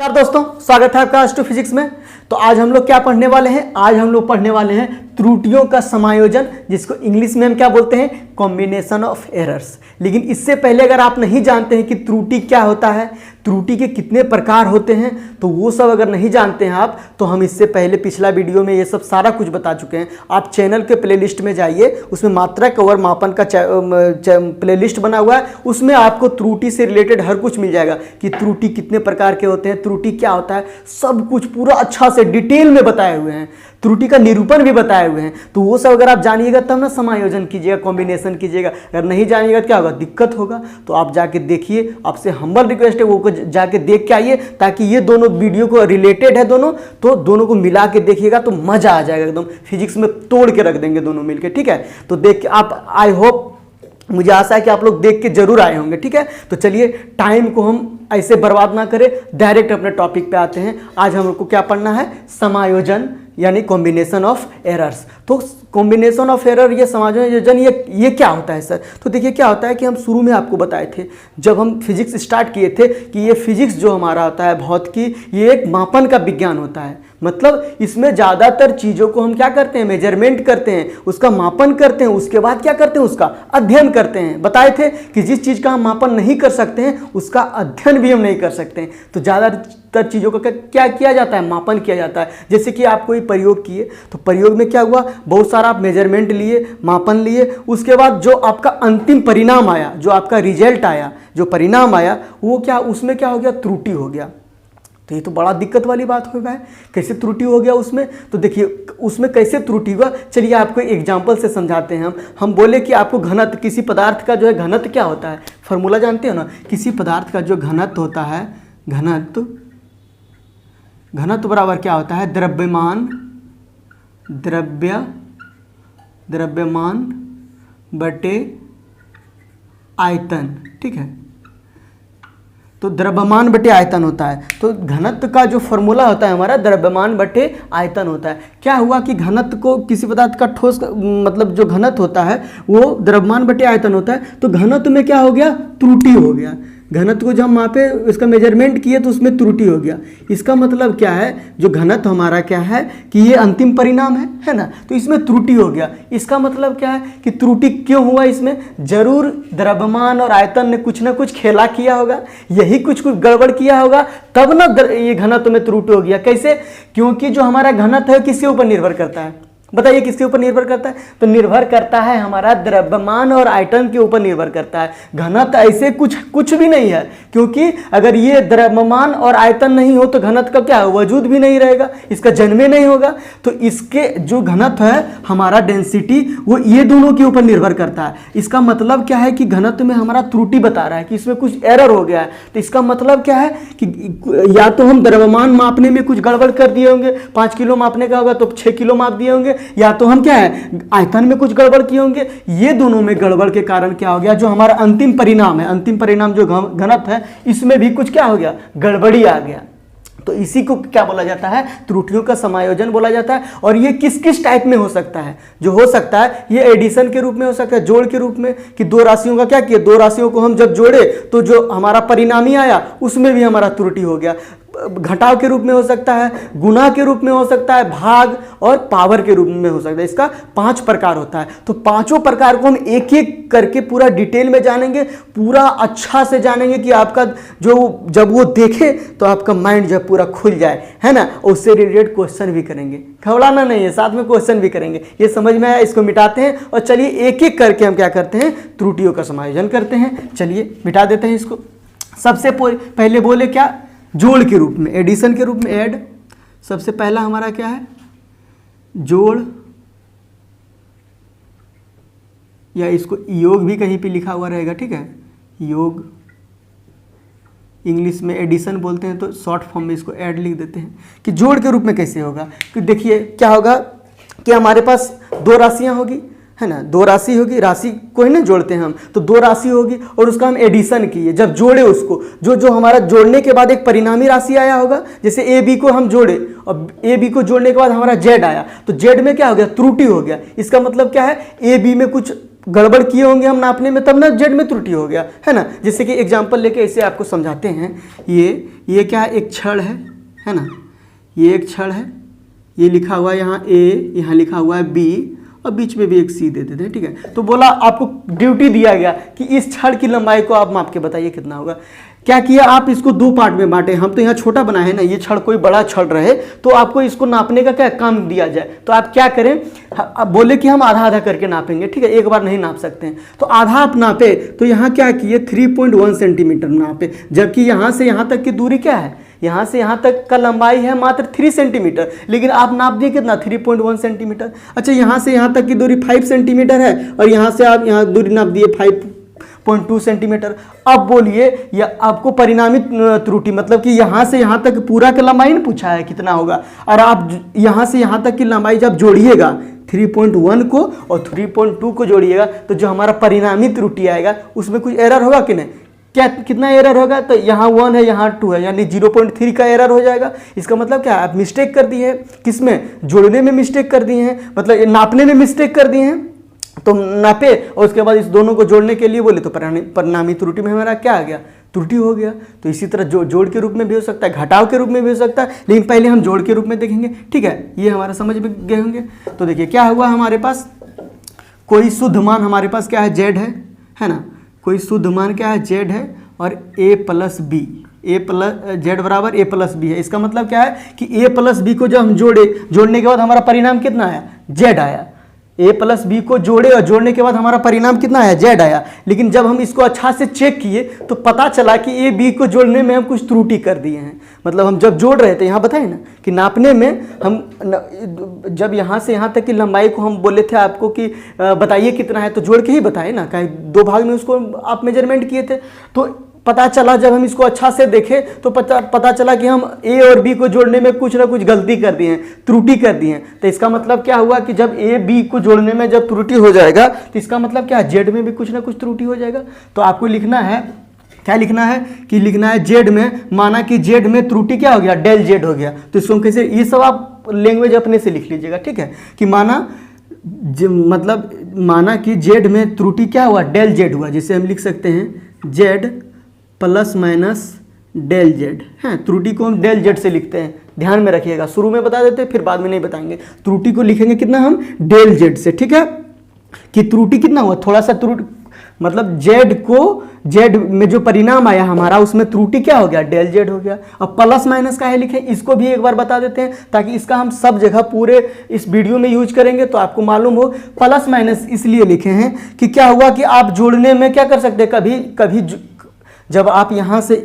नमस्कार दोस्तों, स्वागत है आपका एस्ट्रोफिजिक्स में। तो आज हम लोग क्या पढ़ने वाले हैं? आज हम लोग पढ़ने वाले हैं त्रुटियों का समायोजन, जिसको इंग्लिश में हम क्या बोलते हैं? Combination of errors. लेकिन इससे पहले अगर आप नहीं जानते हैं कि त्रुटि क्या होता है, त्रुटि के कितने प्रकार होते हैं, तो वो सब अगर नहीं जानते हैं आप, तो हम इससे पहले पिछला वीडियो में ये सब सारा कुछ बता चुके हैं। आप चैनल के प्लेलिस्ट में जाइए, उसमें मात्रा कवर मापन का प्लेलिस्ट बना हुआ है, उसमें आपको त्रुटि से रिलेटेड हर कुछ मिल जाएगा कि त्रुटि कितने प्रकार के होते हैं, त्रुटि क्या होता है, सब कुछ पूरा अच्छा से डिटेल में बताए हुए हैं। त्रुटि का निरूपण भी बताए हुए हैं। तो वो सब अगर आप जानिएगा तब ना समायोजन कीजिएगा, कॉम्बिनेशन कीजिएगा। अगर नहीं जानिएगा तो क्या होगा? दिक्कत होगा। तो आप जाके देखिए, आपसे हम्बल रिक्वेस्ट है वो को जाके देख के आइए, ताकि ये दोनों वीडियो को रिलेटेड है दोनों, तो दोनों को मिला के देखिएगा तो मजा आ जाएगा एकदम। फिजिक्स में तोड़ के रख देंगे दोनों मिलके, ठीक है? तो देख के आप, आई होप, मुझे आशा है कि आप लोग देख के जरूर आए होंगे, ठीक है? तो चलिए, टाइम को हम ऐसे बर्बाद ना करें, डायरेक्ट अपने टॉपिक पे आते हैं। आज हम लोग को क्या पढ़ना है? समायोजन, यानी कॉम्बिनेशन ऑफ एरर्स। तो कॉम्बिनेशन ऑफ एरर, ये समायोजन, ये क्या होता है सर? तो देखिए क्या होता है कि हम शुरू में आपको बताए थे, जब हम फिजिक्स स्टार्ट किए थे, कि ये फिजिक्स जो हमारा होता है, भौतिकी, ये एक मापन का विज्ञान होता है। मतलब इसमें ज़्यादातर चीज़ों को हम क्या करते हैं? मेजरमेंट करते हैं, उसका मापन करते हैं, उसके बाद क्या करते हैं? उसका अध्ययन करते हैं। बताए थे कि जिस चीज़ का हम मापन नहीं कर सकते हैं, उसका अध्ययन भी हम नहीं कर सकते हैं। तो ज़्यादातर चीज़ों का क्या किया जाता है? मापन किया जाता है। जैसे कि आप कोई प्रयोग किए, तो प्रयोग में क्या हुआ? बहुत सारा आप मेजरमेंट लिए, मापन लिए, उसके बाद जो आपका अंतिम परिणाम आया, जो आपका रिजल्ट आया, जो परिणाम आया, वो क्या, उसमें क्या हो गया? त्रुटि हो गया। तो ये तो बड़ा दिक्कत वाली बात हो गया है। कैसे त्रुटि हो गया उसमें? तो देखिए उसमें कैसे त्रुटि हुआ, चलिए आपको एग्जांपल से समझाते हैं। हम बोले कि आपको घनत्व, किसी पदार्थ का जो है घनत्व क्या होता है, फॉर्मूला जानते हो ना? किसी पदार्थ का जो घनत्व होता है, घनत्व बराबर क्या होता है? द्रव्यमान बटे आयतन, ठीक है? तो द्रव्यमान बटे आयतन होता है। तो घनत्व का जो फॉर्मूला होता है हमारा, द्रव्यमान बटे आयतन होता है। क्या हुआ कि घनत्व को, किसी पदार्थ का ठोस मतलब जो घनत्व होता है वो द्रव्यमान बटे आयतन होता है। तो घनत्व में क्या हो गया? त्रुटि हो गया। घनत्व को जब हम मापे, इसका मेजरमेंट किए, तो उसमें त्रुटि हो गया। इसका मतलब क्या है? जो घनत्व हमारा क्या है कि ये अंतिम परिणाम है ना? तो इसमें त्रुटि हो गया। इसका मतलब क्या है कि त्रुटि क्यों हुआ? इसमें जरूर द्रव्यमान और आयतन ने कुछ ना कुछ खेला किया होगा, यही कुछ गड़बड़ किया होगा, तब ना ये घनत्व में त्रुटि हो गया। कैसे? क्योंकि जो हमारा घनत्व है किसके ऊपर निर्भर करता है? बताइए किसके ऊपर निर्भर करता है? तो निर्भर करता है हमारा द्रव्यमान और आयतन के ऊपर निर्भर करता है। घनत्व ऐसे कुछ भी नहीं है, क्योंकि अगर ये द्रव्यमान और आयतन नहीं हो तो घनत्व का क्या है? वजूद भी नहीं रहेगा, इसका जन्मे नहीं होगा। तो इसके जो घनत्व है हमारा, डेंसिटी, वो ये दोनों के ऊपर निर्भर करता है। इसका मतलब क्या है कि घनत्व में हमारा त्रुटि बता रहा है कि इसमें कुछ एरर हो गया है। तो इसका मतलब क्या है कि या तो हम द्रव्यमान मापने में कुछ गड़बड़ कर दिए होंगे, 5 किलो मापने का होगा तो 6 किलो माप दिए होंगे, या तो हम क्या है, आयतन में कुछ गड़बड़ किए होंगे। ये दोनों में गड़बड़ के कारण क्या हो गया? जो हमारा अंतिम परिणाम है, अंतिम परिणाम जो घनत्व है, इसमें भी कुछ क्या हो गया? गड़बड़ी आ गया। तो इसी को क्या बोला जाता है? त्रुटियों का समायोजन बोला जाता है। और ये किस किस टाइप में हो सकता है? जो हो सकता है, ये एडिशन के रूप में हो सकता है, जोड़ के रूप में, कि दो राशियों का क्या किया, दो राशियों को हम जब जोड़े तो जो हमारा परिणामी आया उसमें भी हमारा त्रुटि हो गया। घटाव के रूप में हो सकता है, गुणा के रूप में हो सकता है, भाग और पावर के रूप में हो सकता है। इसका 5 प्रकार होता है। तो पांचों प्रकार को हम एक एक करके पूरा डिटेल में जानेंगे, पूरा अच्छा से जानेंगे कि आपका जो, जब वो देखे तो आपका माइंड जब पूरा खुल जाए, है ना? उससे रिलेटेड क्वेश्चन भी करेंगे, घबराना नहीं है, साथ में क्वेश्चन भी करेंगे। ये समझ में आया? इसको मिटाते हैं और चलिए एक एक करके हम क्या करते हैं? त्रुटियों का समायोजन करते हैं। चलिए मिटा देते हैं इसको। सबसे पहले बोले क्या? जोड़ के रूप में, एडिशन के रूप में, ऐड। सबसे पहला हमारा क्या है? जोड़, या इसको योग भी कहीं पे लिखा हुआ रहेगा, ठीक है? योग, इंग्लिश में एडिशन बोलते हैं, तो शॉर्ट फॉर्म में इसको ऐड लिख देते हैं। कि जोड़ के रूप में कैसे होगा? कि देखिए क्या होगा कि हमारे पास दो राशियां होगी, है ना, दो राशि होगी, राशि को ही ना जोड़ते हैं हम, तो दो राशि होगी और उसका हम एडिशन किए, जब जोड़े उसको, जो जो हमारा जोड़ने के बाद एक परिणामी राशि आया होगा, जैसे ए बी को हम जोड़े और ए बी को जोड़ने के बाद हमारा जेड आया, तो जेड में क्या हो गया, त्रुटि हो गया। इसका मतलब क्या है, ए बी में कुछ गड़बड़ किए होंगे हम नापने में, तब ना जेड में त्रुटि हो गया, है ना। जैसे कि एग्जाम्पल लेके इसे आपको समझाते हैं। ये क्या है, एक छड़ है ना, ये एक छड़ है, ये लिखा हुआ है यहाँ ए, यहाँ लिखा हुआ है बी और बीच में भी एक सी दे देते हैं, ठीक है। तो बोला आपको ड्यूटी दिया गया कि इस छड़ की लंबाई को आप माप के बताइए कितना होगा। क्या किया, आप इसको दो पार्ट में बांटे, हम तो यहाँ छोटा बनाए हैं ना, ये छड़ कोई बड़ा छड़ रहे तो आपको इसको नापने का क्या काम दिया जाए, तो आप क्या करें, आप बोले कि हम आधा आधा करके नापेंगे, ठीक है, एक बार नहीं नाप सकते हैं, तो आधा आप नापे, तो यहाँ क्या किए 3.1 सेंटीमीटर नापे, जबकि यहाँ से यहाँ तक की दूरी क्या है, यहाँ से यहाँ तक का लंबाई है मात्र 3 सेंटीमीटर, लेकिन आप नाप दिए कितना 3.1 सेंटीमीटर। अच्छा, यहाँ से यहाँ तक की दूरी 5 सेंटीमीटर है और यहाँ से आप यहाँ दूरी नाप दिए 5.2 सेंटीमीटर। अब बोलिए, या आपको परिणामी त्रुटि मतलब कि यहाँ से यहाँ तक पूरा का लंबाई नहीं पूछा है कितना होगा, और आप यहाँ से यहाँ तक की लंबाई जब जोड़िएगा 3.1 को और 3.2 को जोड़िएगा, तो जो हमारा परिणामी त्रुटि आएगा उसमें कुछ एरर होगा कि नहीं, क्या कितना एरर होगा, तो यहाँ 1 है, यहाँ 2 है, यानी 0.3 का एरर हो जाएगा। इसका मतलब क्या, आप मिस्टेक कर दिए हैं, किसमें, जोड़ने में मिस्टेक कर दिए हैं, मतलब नापने में मिस्टेक कर दिए हैं, तो नापे और उसके बाद इस दोनों को जोड़ने के लिए बोले तो परिणामी त्रुटि में हमारा क्या आ गया, त्रुटि हो गया। तो इसी तरह जोड़ के रूप में भी हो सकता है, घटाव के रूप में भी हो सकता है, लेकिन पहले हम जोड़ के रूप में देखेंगे, ठीक है। ये हमारा समझ में गए होंगे। तो देखिए क्या हुआ, हमारे पास कोई शुद्ध मान हमारे पास क्या है, जेड है ना, कोई शुद्ध मान क्या है, जेड है, और a प्लस बी, जेड बराबर a प्लस बी है। इसका मतलब क्या है कि a प्लस बी को जब हम जोड़ने के बाद हमारा परिणाम कितना आया, जेड आया। a प्लस बी को जोड़े और जोड़ने के बाद हमारा परिणाम कितना आया, जेड आया। लेकिन जब हम इसको अच्छा से चेक किए तो पता चला कि a बी को जोड़ने में हम कुछ त्रुटि कर दिए हैं। मतलब हम जब जोड़ रहे थे, यहाँ बताए ना कि नापने में हम जब यहाँ से यहाँ तक की लंबाई को हम बोले थे आपको कि बताइए कितना है, तो जोड़ के ही बताए ना, कहीं दो भाग में उसको आप मेजरमेंट किए थे। तो पता चला जब हम इसको अच्छा से देखें तो पता चला कि हम ए और बी को जोड़ने में कुछ ना कुछ गलती कर दी है, त्रुटि कर दी है। तो इसका मतलब क्या हुआ कि जब ए बी को जोड़ने में जब त्रुटि हो जाएगा तो इसका मतलब क्या है, जेड में भी कुछ ना कुछ त्रुटि हो जाएगा। तो आपको लिखना है, क्या लिखना है कि लिखना है जेड में, माना कि जेड में त्रुटि क्या हो गया, डेल जेड हो गया। तो इसको कैसे, ये सब आप लैंग्वेज अपने से लिख लीजिएगा, ठीक है, कि माना कि जेड में त्रुटि क्या हुआ, डेल जेड हुआ। जिसे हम लिख सकते हैं Z plus minus del Z है। त्रुटि को हम डेल जेड से लिखते हैं, ध्यान में रखिएगा, शुरू में बता देते हैं फिर बाद में नहीं बताएंगे। त्रुटि को लिखेंगे कितना हम, डेल जेड से, ठीक है, कि त्रुटि कितना हुआ, थोड़ा सा त्रुटि, मतलब जेड में जो परिणाम आया हमारा उसमें त्रुटि क्या हो गया, डेल जेड हो गया। अब प्लस माइनस का है लिखे, इसको भी एक बार बता देते हैं ताकि इसका हम सब जगह पूरे इस वीडियो में यूज करेंगे तो आपको मालूम हो। प्लस माइनस इसलिए लिखे हैं कि क्या हुआ कि आप जोड़ने में क्या कर सकते हैं, कभी जब आप यहाँ से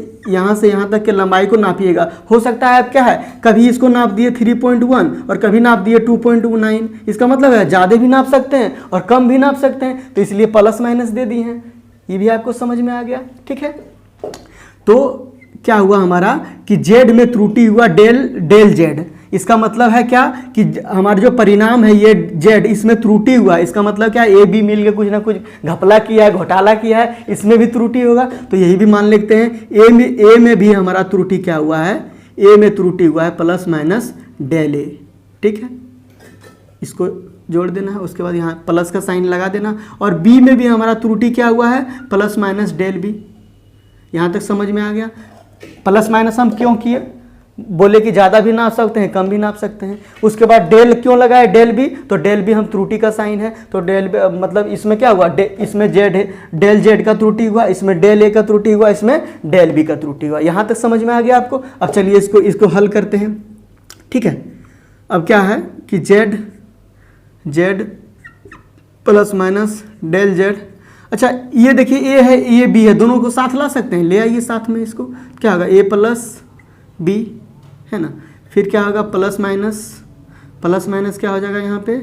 यहाँ तक के लंबाई को नापिएगा, हो सकता है आप क्या है, कभी इसको नाप दिए 3.1 और कभी नाप दिए 2.29। इसका मतलब है ज़्यादा भी नाप सकते हैं और कम भी नाप सकते हैं, तो इसलिए प्लस माइनस दे दिए हैं। ये भी आपको समझ में आ गया, ठीक है। तो क्या हुआ हमारा कि जेड में त्रुटि हुआ डेल जेड। इसका मतलब है क्या कि हमारा जो परिणाम है ये जेड, इसमें त्रुटि हुआ। इसका मतलब क्या, ए बी मिल के कुछ ना कुछ घपला किया है, घोटाला किया है, इसमें भी त्रुटि होगा। तो यही भी मान लेते हैं ए में भी हमारा त्रुटि क्या हुआ है, ए में त्रुटि हुआ है प्लस माइनस डेल ए, ठीक है। इसको जोड़ देना है, उसके बाद यहाँ प्लस का साइन लगा देना। और बी में भी हमारा त्रुटि क्या हुआ है, प्लस माइनस डेल बी। यहाँ तक समझ में आ गया। प्लस माइनस हम क्यों किए, बोले कि ज़्यादा भी नाप सकते हैं, कम भी नाप सकते हैं। उसके बाद डेल क्यों लगाए, डेल बी, तो डेल बी हम त्रुटि का साइन है, तो डेल मतलब इसमें क्या हुआ, इसमें जेड है, डेल जेड का त्रुटि हुआ, इसमें डेल ए का त्रुटि हुआ, इसमें डेल बी का त्रुटि हुआ। यहाँ तक समझ में आ गया आपको। अब चलिए इसको हल करते हैं, ठीक है। अब क्या है कि Z plus minus del Z. अच्छा ये देखिए ए है, ये बी है, दोनों को साथ ला सकते हैं, ले आइए साथ में। इसको क्या होगा, ए प्लस बी है ना, फिर क्या होगा प्लस माइनस क्या हो जाएगा यहाँ पे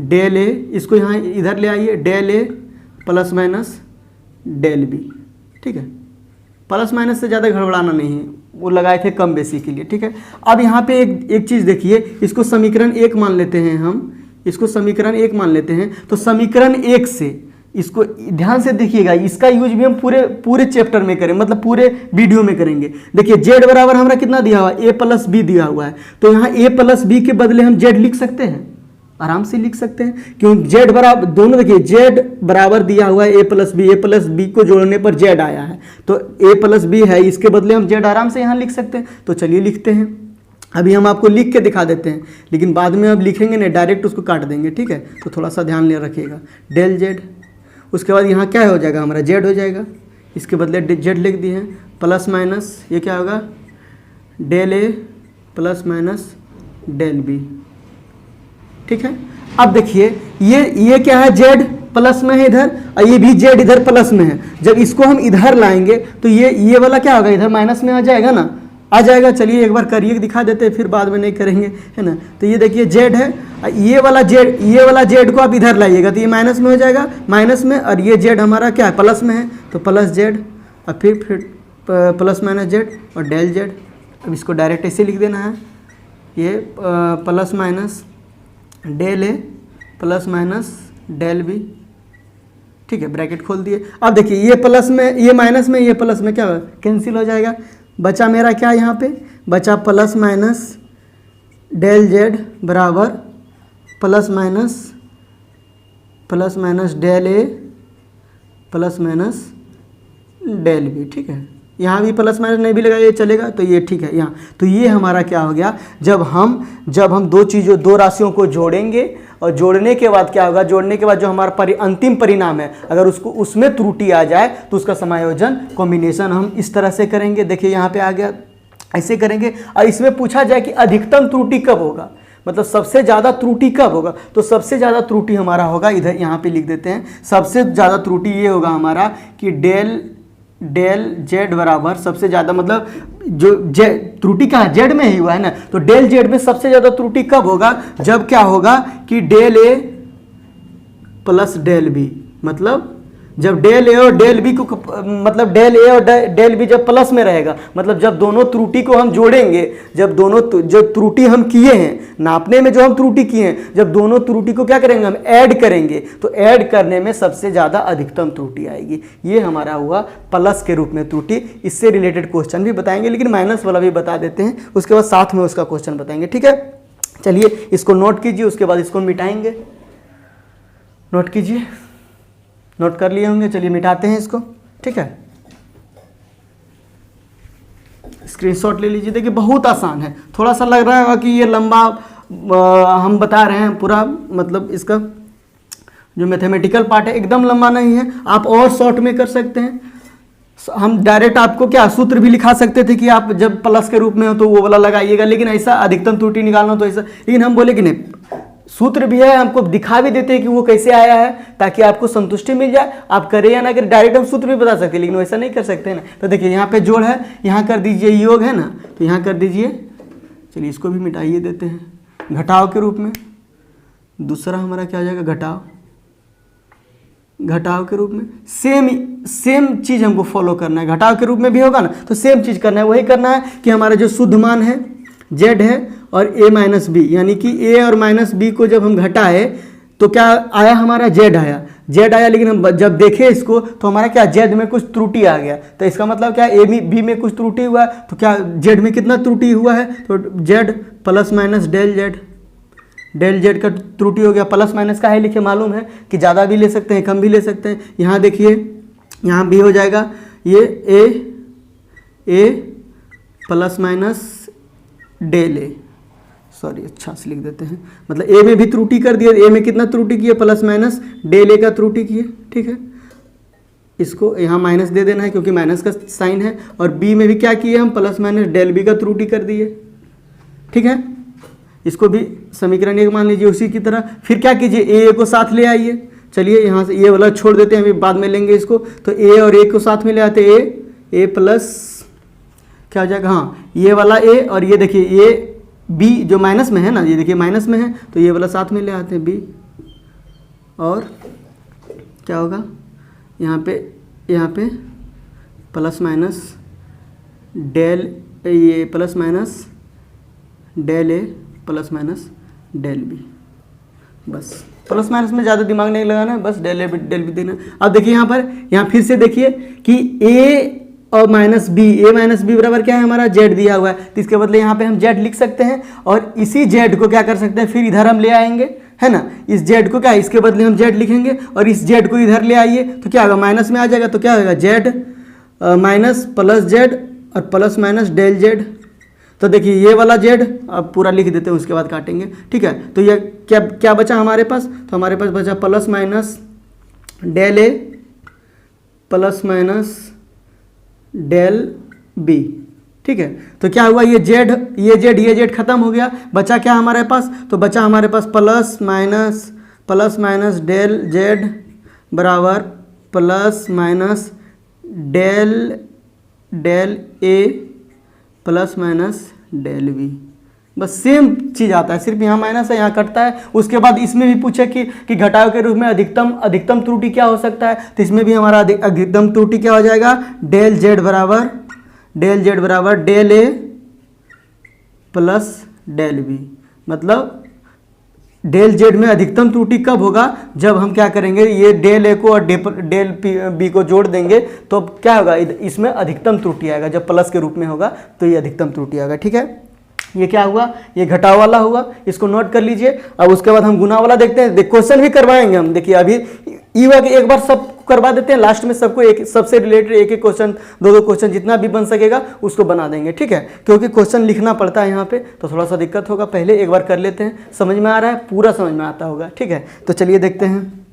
डेल ए, इसको यहाँ इधर ले आइए, del A plus minus del B, ठीक है। प्लस माइनस से ज़्यादा गड़बड़ाना नहीं है, वो लगाए थे कम बेसी के लिए, ठीक है। अब यहाँ पे एक चीज़ देखिए, इसको समीकरण 1 मान लेते हैं हम, इसको समीकरण 1 मान लेते हैं। तो समीकरण 1 से इसको ध्यान से देखिएगा, इसका यूज भी हम पूरे चैप्टर में करें, मतलब पूरे वीडियो में करेंगे। देखिए जेड बराबर हमारा कितना दिया हुआ है, a प्लस बी दिया हुआ है। तो यहाँ a प्लस बी के बदले हम जेड लिख सकते हैं, आराम से लिख सकते हैं, क्योंकि जेड बराबर दोनों, देखिए जेड बराबर दिया हुआ है a प्लस बी को जोड़ने पर जेड आया है, तो a प्लस बी है, इसके बदले हम जेड आराम से यहाँ लिख सकते हैं। तो चलिए लिखते हैं। अभी हम आपको लिख के दिखा देते हैं, लेकिन बाद में अब लिखेंगे नहीं, डायरेक्ट उसको काट देंगे, ठीक है। तो थोड़ा सा ध्यान ले रखिएगा, डेल जेड, उसके बाद यहाँ क्या हो जाएगा हमारा, जेड हो जाएगा, इसके बदले जेड लिख दिए हैं, प्लस माइनस ये क्या होगा, del A plus minus del B, ठीक है। अब देखिए ये क्या है, जेड प्लस में है इधर, और ये भी जेड इधर प्लस में है। जब इसको हम इधर लाएंगे तो ये वाला क्या होगा, इधर माइनस में आ जाएगा ना, आ जाएगा। चलिए एक बार करिए, दिखा देते हैं, फिर बाद में नहीं करेंगे, है ना। तो ये देखिए जेड है, ये वाला जेड को आप इधर लाइएगा तो ये माइनस में हो जाएगा, माइनस में, और ये जेड हमारा क्या है, प्लस में है, तो प्लस जेड, और फिर प्लस माइनस जेड और डेल जेड। अब इसको डायरेक्ट ऐसे लिख देना है, ये plus minus del A plus minus del B, ठीक है, ब्रैकेट खोल दिए। अब देखिए ये प्लस में, ये माइनस में, ये प्लस में क्या कैंसिल हो जाएगा, बचा मेरा क्या यहाँ पे, बचा प्लस माइनस डेल जेड बराबर plus minus del A plus minus del B, ठीक है। यहाँ भी प्लस माइनस नहीं भी लगा, ये चलेगा, तो ये ठीक है यहाँ। तो ये हमारा क्या हो गया, जब हम दो राशियों को जोड़ेंगे, और जोड़ने के बाद क्या होगा, जोड़ने के बाद जो हमारा अंतिम परिणाम है, अगर उसमें त्रुटि आ जाए तो उसका समायोजन कॉम्बिनेशन हम इस तरह से करेंगे। देखिए यहाँ पे आ गया, ऐसे करेंगे। और इसमें पूछा जाए कि अधिकतम त्रुटि कब होगा, मतलब सबसे ज़्यादा त्रुटि कब होगा, तो सबसे ज़्यादा त्रुटि हमारा होगा, इधर यहाँ पे लिख देते हैं, सबसे ज़्यादा त्रुटि ये होगा हमारा कि डेल जेड बराबर सबसे ज़्यादा, मतलब जो त्रुटि कहाँ जेड में ही हुआ है ना, तो डेल जेड में सबसे ज़्यादा त्रुटि कब होगा, जब क्या होगा कि del A plus del B, मतलब जब डेल ए और डेल बी को, मतलब डेल ए और डेल बी जब प्लस में रहेगा, मतलब जब दोनों त्रुटि को हम जोड़ेंगे, जब दोनों जो त्रुटि हम किए हैं नापने में, जो हम त्रुटि किए हैं, जब दोनों त्रुटि को क्या करेंगे हम ऐड करेंगे, तो ऐड करने में सबसे ज़्यादा अधिकतम त्रुटि आएगी। ये हमारा हुआ प्लस के रूप में त्रुटि। इससे रिलेटेड क्वेश्चन भी बताएंगे, लेकिन माइनस वाला भी बता देते हैं, उसके बाद साथ में उसका क्वेश्चन बताएंगे, ठीक है। चलिए इसको नोट कीजिए, उसके बाद इसको मिटाएंगे। नोट कीजिए, नोट कर लिए होंगे, चलिए मिटाते हैं इसको, ठीक है। स्क्रीनशॉट ले लीजिए। देखिए बहुत आसान है, थोड़ा सा लग रहा होगा कि ये लंबा हम बता रहे हैं पूरा, मतलब इसका जो मैथमेटिकल पार्ट है एकदम लंबा नहीं है, आप और शॉर्ट में कर सकते हैं। हम डायरेक्ट आपको क्या सूत्र भी लिखा सकते थे कि आप जब प्लस के रूप में हो तो वो वाला लगाइएगा, लेकिन ऐसा अधिकतम त्रुटि निकालना हो तो ऐसा, लेकिन हम बोले कि नहीं, सूत्र भी है, हमको दिखा भी देते हैं कि वो कैसे आया है, ताकि आपको संतुष्टि मिल जाए। आप करें या ना करें, डायरेक्ट हम सूत्र भी बता सकते हैं, लेकिन वैसा नहीं कर सकते ना। तो देखिए यहाँ पे जोड़ है, यहाँ कर दीजिए, योग है ना, तो यहाँ कर दीजिए। चलिए इसको भी मिटाइए देते हैं, घटाव के रूप में। दूसरा हमारा क्या हो जाएगा, घटाव के रूप में। सेम चीज़ हमको फॉलो करना है, घटाव के रूप में भी होगा ना, तो सेम चीज़ करना है। वही करना है कि हमारा जो शुद्ध मान है जेड है और a माइनस बी, यानी कि a और माइनस बी को जब हम घटाए तो क्या आया, हमारा जेड आया, लेकिन हम जब देखें इसको तो हमारा क्या, जेड में कुछ त्रुटि आ गया। तो इसका मतलब क्या, ए बी में कुछ त्रुटि हुआ है, तो क्या जेड में कितना त्रुटि हुआ है, तो Z plus minus del Z का त्रुटि हो गया। प्लस माइनस का है लिखे, मालूम है कि ज़्यादा भी ले सकते हैं, कम भी ले सकते हैं। यहाँ देखिए, यहाँ भी हो जाएगा, ये ए प्लस माइनस डेल ए, सॉरी अच्छा से लिख देते हैं, मतलब ए में भी त्रुटि कर दिया, ए में कितना त्रुटि किए, प्लस माइनस डेल ए का त्रुटि किए, ठीक है। इसको यहाँ माइनस दे देना है क्योंकि माइनस का साइन है, और बी में भी क्या किए हम, प्लस माइनस डेल बी का त्रुटि कर दिए, ठीक है। इसको भी समीकरण 1 मान लीजिए। उसी की तरह फिर क्या कीजिए, ए को साथ ले आइए। चलिए यहाँ से ये वाला छोड़ देते हैं, अभी बाद में लेंगे इसको। तो ए और ए को साथ में ले आते, ए प्लस क्या हो जाएगा, हाँ ये वाला ए, और ये देखिए ये बी जो माइनस में है ना, ये देखिए माइनस में है, तो ये वाला साथ में ले आते हैं बी, और क्या होगा यहाँ पे प्लस माइनस डेल, ये plus minus del A plus minus del B. बस प्लस माइनस में ज़्यादा दिमाग नहीं लगाना है, बस डेल भी देना। अब देखिए यहाँ पर, यहाँ फिर से देखिए कि ए और माइनस बी बराबर क्या है हमारा, जेड दिया हुआ है, तो इसके बदले यहाँ पे हम जेड लिख सकते हैं और इसी जेड को क्या कर सकते हैं, फिर इधर हम ले आएंगे, है ना। इस जेड को क्या, इसके बदले हम जेड लिखेंगे और इस जेड को इधर ले आइए तो क्या होगा, माइनस में आ जाएगा, तो क्या होगा जेड माइनस प्लस जेड और प्लस माइनस डेल जेड। तो देखिए ये वाला जेड अब पूरा लिख देते हैं, उसके बाद काटेंगे, ठीक है। तो ये क्या क्या बचा हमारे पास, तो हमारे पास बचा plus minus del A plus minus del B, ठीक है। तो क्या हुआ, ये जेड खत्म हो गया, बचा क्या हमारे पास, तो बचा हमारे पास प्लस माइनस डेल जेड बराबर plus minus del A plus minus del B. बस सेम चीज़ आता है, सिर्फ यहाँ माइनस है, यहाँ कटता है। उसके बाद इसमें भी पूछे कि घटाव के रूप में अधिकतम त्रुटि क्या हो सकता है, तो इसमें भी हमारा अधिकतम त्रुटि क्या हो जाएगा, डेल जेड बराबर del A plus del B. मतलब डेल जेड में अधिकतम त्रुटि कब होगा, जब हम क्या करेंगे, ये डेल ए को और डेल बी को जोड़ देंगे तो क्या होगा, इसमें अधिकतम त्रुटि आएगा। जब प्लस के रूप में होगा तो ये अधिकतम त्रुटि आएगा, ठीक है। ये क्या हुआ, ये घटाव वाला हुआ, इसको नोट कर लीजिए। अब उसके बाद हम गुना वाला देखते हैं, क्वेश्चन भी करवाएंगे हम। देखिए अभी एक बार सब करवा देते हैं, लास्ट में सबको एक सबसे रिलेटेड एक क्वेश्चन, दो क्वेश्चन जितना भी बन सकेगा उसको बना देंगे, ठीक है। क्योंकि क्वेश्चन लिखना पड़ता है यहाँ पे, तो थोड़ा सा दिक्कत होगा। पहले एक बार कर लेते हैं, समझ में आ रहा है, पूरा समझ में आता होगा, ठीक है। तो चलिए देखते हैं,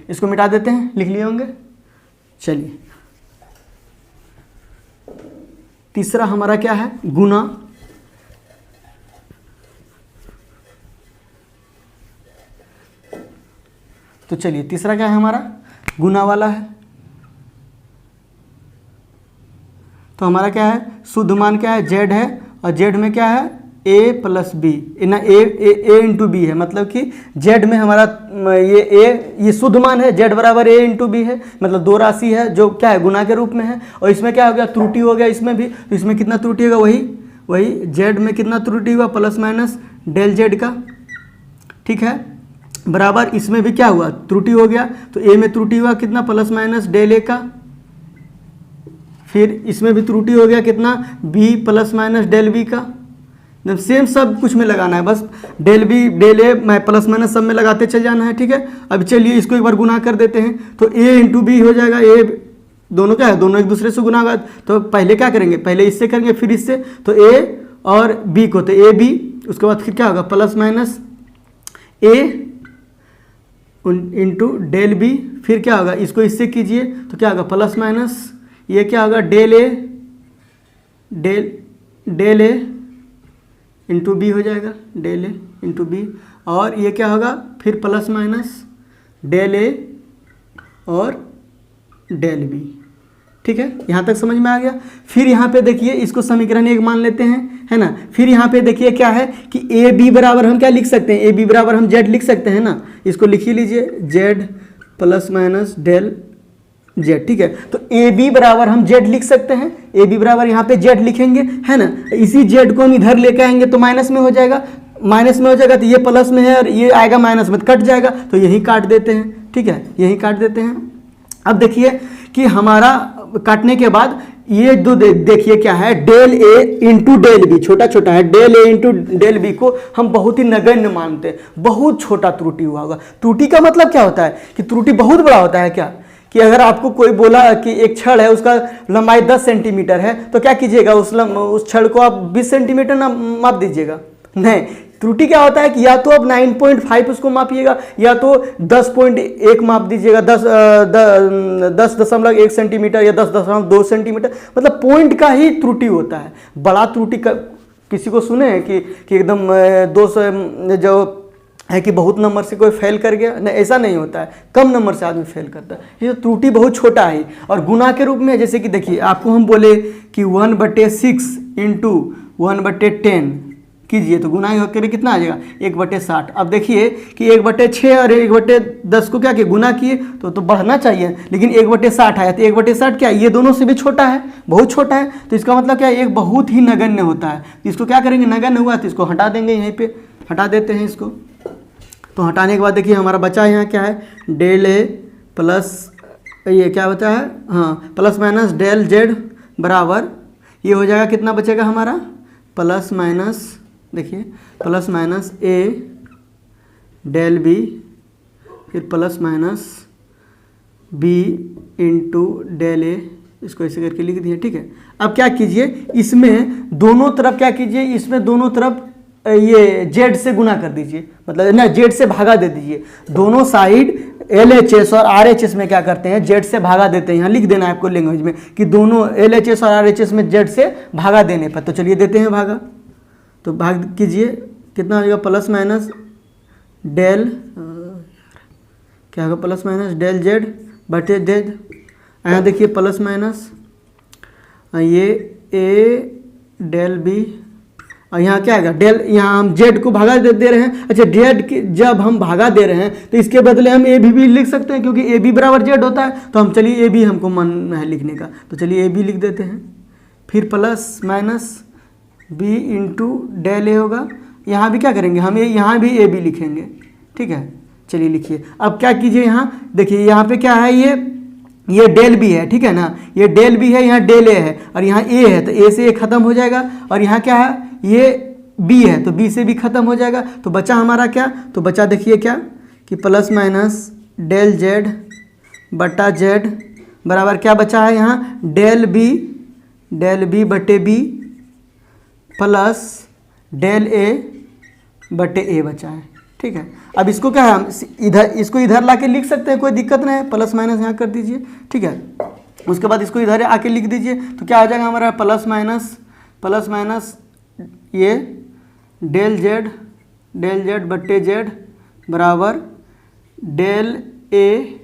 इसको मिटा देते हैं, लिख लिए होंगे। चलिए तीसरा हमारा क्या है, गुना। तो चलिए तीसरा क्या है हमारा, गुना वाला है। तो हमारा क्या है, शुद्ध मान क्या है, जेड है, और जेड में क्या है, ए प्लस बी, ना ए इंटू बी है। मतलब कि जेड में हमारा ये शुद्ध मान है, जेड बराबर ए इंटू बी है, मतलब दो राशि है जो क्या है, गुना के रूप में है। और इसमें क्या हो गया, त्रुटि हो गया इसमें भी। तो इसमें कितना त्रुटि होगा, वही जेड में कितना त्रुटि हुआ, प्लस माइनस डेल जेड का, ठीक है। बराबर इसमें भी क्या हुआ, त्रुटि हो गया। तो ए में त्रुटि हुआ कितना, प्लस माइनस डेल ए का। फिर इसमें भी त्रुटि हो गया कितना, B plus minus del B का। सेम सब कुछ में लगाना है, बस del B del A plus minus सब में लगाते चल जाना है, ठीक है। अब चलिए इसको एक बार गुना कर देते हैं, तो ए इंटू बी हो जाएगा। ए दोनों क्या है, दोनों एक दूसरे से गुना होगा। तो पहले क्या करेंगे, पहले इससे करेंगे फिर इससे। तो ए और बी को, तो ए बी, उसके बाद फिर क्या होगा, प्लस माइनस ए इंटू डेल बी। फिर क्या होगा, इसको इससे कीजिए तो क्या होगा, प्लस माइनस ये क्या होगा, डेल ए इंटू बी हो जाएगा, डेल ए इंटू बी। और ये क्या होगा, फिर प्लस माइनस डेल ए और डेल बी, ठीक है। यहाँ तक समझ में आ गया। फिर यहाँ पे देखिए, इसको समीकरण 1 मान लेते हैं, है ना। फिर यहाँ पे देखिए क्या है कि ए बी बराबर हम क्या लिख सकते हैं, ए बी बराबर हम जेड लिख सकते हैं ना। इसको लिखिए लीजिए, Z plus minus del Z, ठीक है। तो ए बी बराबर हम जेड लिख सकते हैं, ए बी बराबर यहाँ पे जेड लिखेंगे, है ना। इसी जेड को हम इधर लेके आएंगे तो माइनस में हो जाएगा, तो ये प्लस में है और ये आएगा माइनस में, कट जाएगा। तो यही काट देते हैं, ठीक है, यही काट देते हैं। अब देखिए कि हमारा काटने के बाद ये दो देखिए क्या है, del A into del B, छोटा छोटा है, del A into del B को हम बहुत ही नगण्य मानते हैं, बहुत छोटा त्रुटि हुआ होगा। त्रुटि का मतलब क्या होता है कि त्रुटि बहुत बड़ा होता है क्या, कि अगर आपको कोई बोला कि एक छड़ है, उसका लंबाई 10 सेंटीमीटर है, तो क्या कीजिएगा, उस छड़ को आप 20 सेंटीमीटर ना माप दीजिएगा, नहीं। त्रुटि क्या होता है कि या तो आप 9.5 उसको मापिएगा, या तो 10.1 माप दीजिएगा, 10.1 सेंटीमीटर या 10.2 सेंटीमीटर, मतलब पॉइंट का ही त्रुटि होता है। बड़ा त्रुटि का किसी को सुने हैं कि एकदम 200 जो है कि बहुत नंबर से कोई फेल कर गया, नहीं, ऐसा नहीं होता है, कम नंबर से आदमी फेल करता है। ये त्रुटि बहुत छोटा है। और गुना के रूप में जैसे कि देखिए, आपको हम बोले कि 1/6 इंटू 1/10 कीजिए, तो गुना करके कितना आ जाएगा, 1/60। अब देखिए कि 1/6 और 1/10 को क्या किया, गुना किए तो बढ़ना चाहिए, लेकिन 1/60 आया। तो 1/60 क्या, ये दोनों से भी छोटा है, बहुत छोटा है। तो इसका मतलब क्या है, एक बहुत ही नगण्य होता है। तो इसको क्या करेंगे, नगण्य हुआ तो इसको हटा देंगे, यहीं पे हटा देते हैं इसको। तो हटाने के बाद देखिए हमारा बचा यहाँ क्या है, डेल ए प्लस ये क्या बचा है, हाँ प्लस माइनस डेल जेड बराबर ये हो जाएगा, कितना बचेगा हमारा, प्लस माइनस, देखिए plus minus A del B फिर plus minus B into del A, इसको ऐसे करके लिख दिए। ठीक है, अब क्या कीजिए, इसमें दोनों तरफ क्या कीजिए, इसमें दोनों तरफ ये जेड से गुना कर दीजिए, मतलब ना जेड से भागा दे दीजिए। दोनों साइड LHS और RHS में क्या करते हैं, जेड से भागा देते हैं। यहाँ लिख देना है आपको लैंग्वेज में कि दोनों LHS और RHS में जेड से भागा देने पर, तो चलिए देते हैं भागा, तो भाग कीजिए, कितना हो जाएगा, प्लस माइनस डेल क्या होगा, प्लस माइनस डेल जेड बटे जेड। यहाँ देखिए प्लस माइनस ये ए डेल बी, और यहाँ क्या आएगा डेल, यहाँ हम जेड को भागा दे रहे हैं। अच्छा, जेड की जब हम भागा दे रहे हैं तो इसके बदले हम ए भी लिख सकते हैं, क्योंकि ए बी बराबर जेड होता है। तो हम चलिए ए बी हमको मन है लिखने का, तो चलिए ए बी लिख देते हैं। फिर plus minus B into del A होगा। यहाँ भी क्या करेंगे हम, यहाँ भी ए बी लिखेंगे। ठीक है, चलिए लिखिए। अब क्या कीजिए, यहाँ देखिए यहाँ पे क्या है, ये डेल बी है, ठीक है ना, ये डेल बी है, यहाँ डेल ए है, और यहाँ ए है, तो ए से ए खत्म हो जाएगा। और यहाँ क्या है, ये बी है, तो बी से भी खत्म हो जाएगा। तो बचा हमारा क्या, तो बचा देखिए क्या कि प्लस माइनस डेल जेड बटा जेड बराबर क्या बचा है यहाँ, डेल बी बटे बी प्लस डेल ए बटे ए बचा है। ठीक है, अब इसको क्या है, हम इसको इधर ला के लिख सकते हैं, कोई दिक्कत नहीं है, प्लस माइनस यहाँ कर दीजिए। ठीक है, उसके बाद इसको इधर आके लिख दीजिए, तो क्या आ जाएगा हमारा, प्लस माइनस ये डेल जेड बटे जेड बराबर डेल ए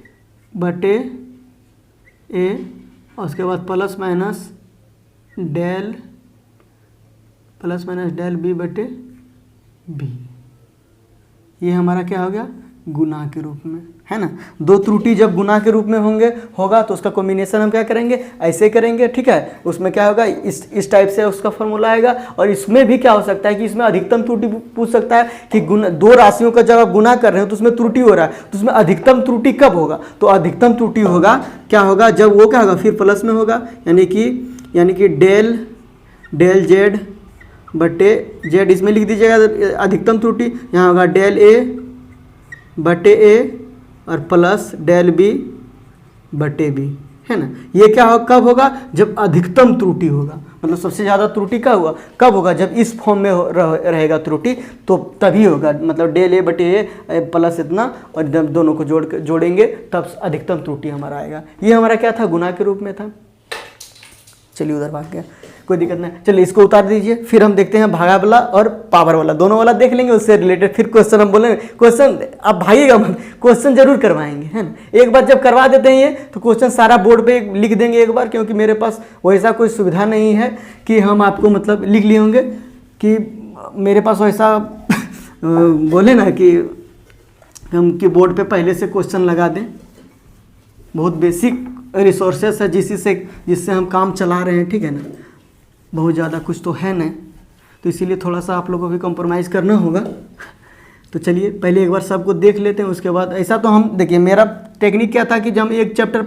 बटे ए, और उसके बाद प्लस माइनस डेल बी बटे बी। ये हमारा क्या हो गया, गुना के रूप में, है ना। दो त्रुटि जब गुना के रूप में होगा तो उसका कॉम्बिनेशन हम क्या करेंगे, ऐसे करेंगे। ठीक है, उसमें क्या होगा, इस टाइप से उसका फॉर्मूला आएगा। और इसमें भी क्या हो सकता है कि इसमें अधिकतम त्रुटि पूछ सकता है कि दो राशियों का जब आप गुना कर रहे हो तो उसमें त्रुटि हो रहा है, तो उसमें अधिकतम त्रुटि कब होगा, तो अधिकतम त्रुटि होगा क्या होगा, जब वो क्या होगा, फिर प्लस में होगा, यानी कि डेल जेड बटे जेड, इसमें लिख दीजिएगा अधिकतम त्रुटि। यहाँ होगा डेल ए बटे ए और प्लस डेल बी बटे बी, है ना। ये क्या हो, कब होगा, जब अधिकतम त्रुटि होगा, मतलब सबसे ज़्यादा त्रुटि कब होगा, जब इस फॉर्म में रहेगा त्रुटि, तो तभी होगा, मतलब डेल ए बटे ए प्लस इतना, और जब दोनों को जोड़ेंगे तब अधिकतम त्रुटि हमारा आएगा। ये हमारा क्या था, गुना के रूप में था। चलिए उधर भाग गया, कोई दिक्कत नहीं। चलिए इसको उतार दीजिए, फिर हम देखते हैं भागा वाला और पावर वाला, दोनों वाला देख लेंगे, उससे रिलेटेड फिर क्वेश्चन हम बोलेंगे। क्वेश्चन आप भागिएगा मत, क्वेश्चन जरूर करवाएंगे, है ना। एक बार जब करवा देते हैं ये, तो क्वेश्चन सारा बोर्ड पे लिख देंगे एक बार, क्योंकि मेरे पास वैसा कोई सुविधा नहीं है कि हम आपको मतलब लिख लिए होंगे, कि मेरे पास वैसा बोले ना कि हम कि बोर्ड पे पहले से क्वेश्चन लगा दें। बहुत बेसिक रिसोर्सेस है जिससे हम काम चला रहे हैं, ठीक है ना, बहुत ज़्यादा कुछ तो है नहीं, तो इसीलिए थोड़ा सा आप लोगों को भी कॉम्प्रोमाइज़ करना होगा। तो चलिए पहले एक बार सबको देख लेते हैं, उसके बाद ऐसा तो हम देखिए, मेरा टेक्निक क्या था कि जब हम एक चैप्टर